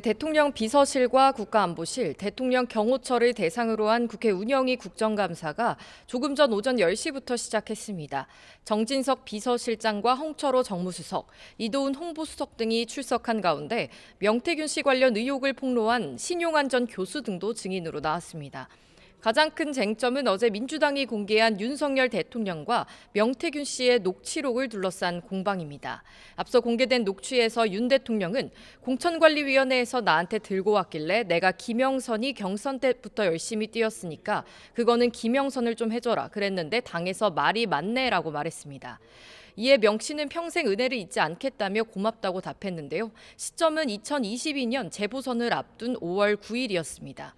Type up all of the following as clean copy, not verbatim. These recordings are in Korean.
대통령 비서실과 국가안보실, 대통령 경호처를 대상으로 한 국회 운영위 국정감사가 조금 전 오전 10시부터 시작했습니다. 정진석 비서실장과 홍철호 정무수석, 이도훈 홍보수석 등이 출석한 가운데 명태균 씨 관련 의혹을 폭로한 신용환 전 교수 등도 증인으로 나왔습니다. 가장 큰 쟁점은 어제 민주당이 공개한 윤석열 대통령과 명태균 씨의 녹취록을 둘러싼 공방입니다. 앞서 공개된 녹취에서 윤 대통령은 공천관리위원회에서 나한테 들고 왔길래 내가 김영선이 경선 때부터 열심히 뛰었으니까 그거는 김영선을 좀 해줘라 그랬는데 당에서 말이 맞네라고 말했습니다. 이에 명 씨는 평생 은혜를 잊지 않겠다며 고맙다고 답했는데요. 시점은 2022년 재보선을 앞둔 5월 9일이었습니다.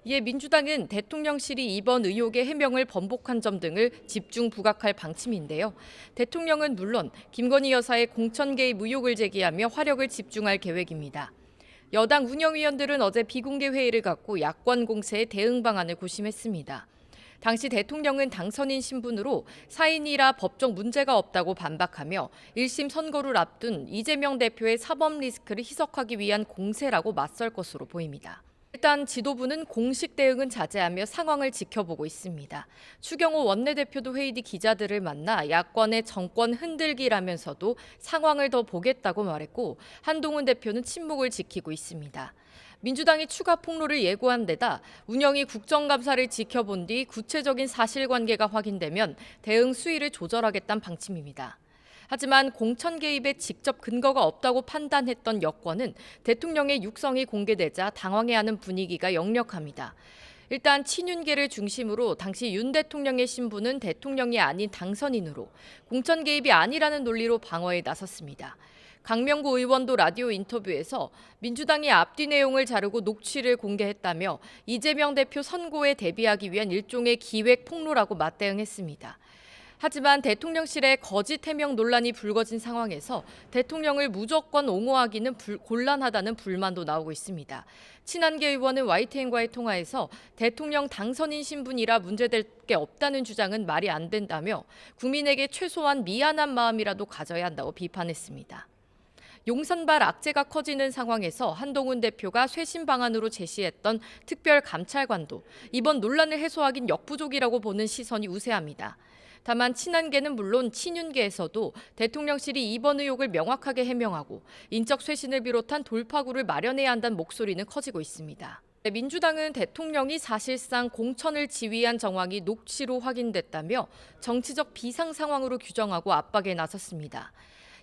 이에 민주당은 대통령실이 이번 의혹의 해명을 번복한 점 등을 집중 부각할 방침인데요. 대통령은 물론 김건희 여사의 공천 개입 의혹을 제기하며 화력을 집중할 계획입니다. 여당 운영위원들은 어제 비공개 회의를 갖고 야권 공세의 대응 방안을 고심했습니다. 당시 대통령은 당선인 신분으로 사인이라 법적 문제가 없다고 반박하며 1심 선고를 앞둔 이재명 대표의 사법 리스크를 희석하기 위한 공세라고 맞설 것으로 보입니다. 일단 지도부는 공식 대응은 자제하며 상황을 지켜보고 있습니다. 추경호 원내대표도 회의 뒤 기자들을 만나 야권의 정권 흔들기라면서도 상황을 더 보겠다고 말했고 한동훈 대표는 침묵을 지키고 있습니다. 민주당이 추가 폭로를 예고한 데다 운영위 국정감사를 지켜본 뒤 구체적인 사실관계가 확인되면 대응 수위를 조절하겠다는 방침입니다. 하지만 공천 개입에 직접 근거가 없다고 판단했던 여권은 대통령의 육성이 공개되자 당황해하는 분위기가 역력합니다. 일단 친윤계를 중심으로 당시 윤 대통령의 신분은 대통령이 아닌 당선인으로 공천 개입이 아니라는 논리로 방어에 나섰습니다. 강명구 의원도 라디오 인터뷰에서 민주당이 앞뒤 내용을 자르고 녹취를 공개했다며 이재명 대표 선고에 대비하기 위한 일종의 기획 폭로라고 맞대응했습니다. 하지만 대통령실의 거짓 해명 논란이 불거진 상황에서 대통령을 무조건 옹호하기는 곤란하다는 불만도 나오고 있습니다. 친한계 의원은 YTN과의 통화에서 대통령 당선인 신분이라 문제될 게 없다는 주장은 말이 안 된다며 국민에게 최소한 미안한 마음이라도 가져야 한다고 비판했습니다. 용산발 악재가 커지는 상황에서 한동훈 대표가 쇄신 방안으로 제시했던 특별감찰관도 이번 논란을 해소하긴 역부족이라고 보는 시선이 우세합니다. 다만 친한계는 물론 친윤계에서도 대통령실이 이번 의혹을 명확하게 해명하고 인적 쇄신을 비롯한 돌파구를 마련해야 한다는 목소리는 커지고 있습니다. 민주당은 대통령이 사실상 공천을 지휘한 정황이 녹취로 확인됐다며 정치적 비상 상황으로 규정하고 압박에 나섰습니다.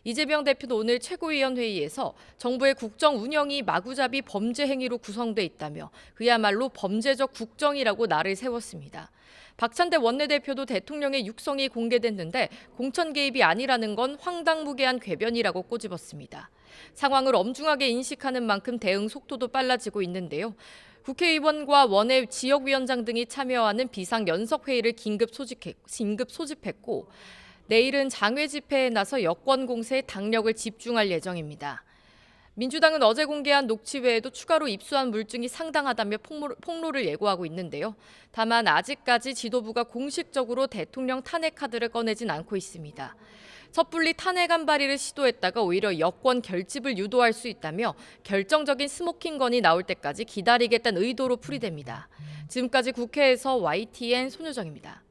이재명 대표도 오늘 최고위원회의에서 정부의 국정 운영이 마구잡이 범죄 행위로 구성돼 있다며 그야말로 범죄적 국정이라고 날을 세웠습니다. 박찬대 원내대표도 대통령의 육성이 공개됐는데 공천 개입이 아니라는 건 황당무계한 궤변이라고 꼬집었습니다. 상황을 엄중하게 인식하는 만큼 대응 속도도 빨라지고 있는데요. 국회의원과 원외 지역위원장 등이 참여하는 비상연석회의를 긴급 소집했고 내일은 장외 집회에 나서 여권 공세에 당력을 집중할 예정입니다. 민주당은 어제 공개한 녹취 외에도 추가로 입수한 물증이 상당하다며 폭로를 예고하고 있는데요. 다만 아직까지 지도부가 공식적으로 대통령 탄핵 카드를 꺼내진 않고 있습니다. 섣불리 탄핵안 발의를 시도했다가 오히려 여권 결집을 유도할 수 있다며 결정적인 스모킹건이 나올 때까지 기다리겠다는 의도로 풀이됩니다. 지금까지 국회에서 YTN 손효정입니다.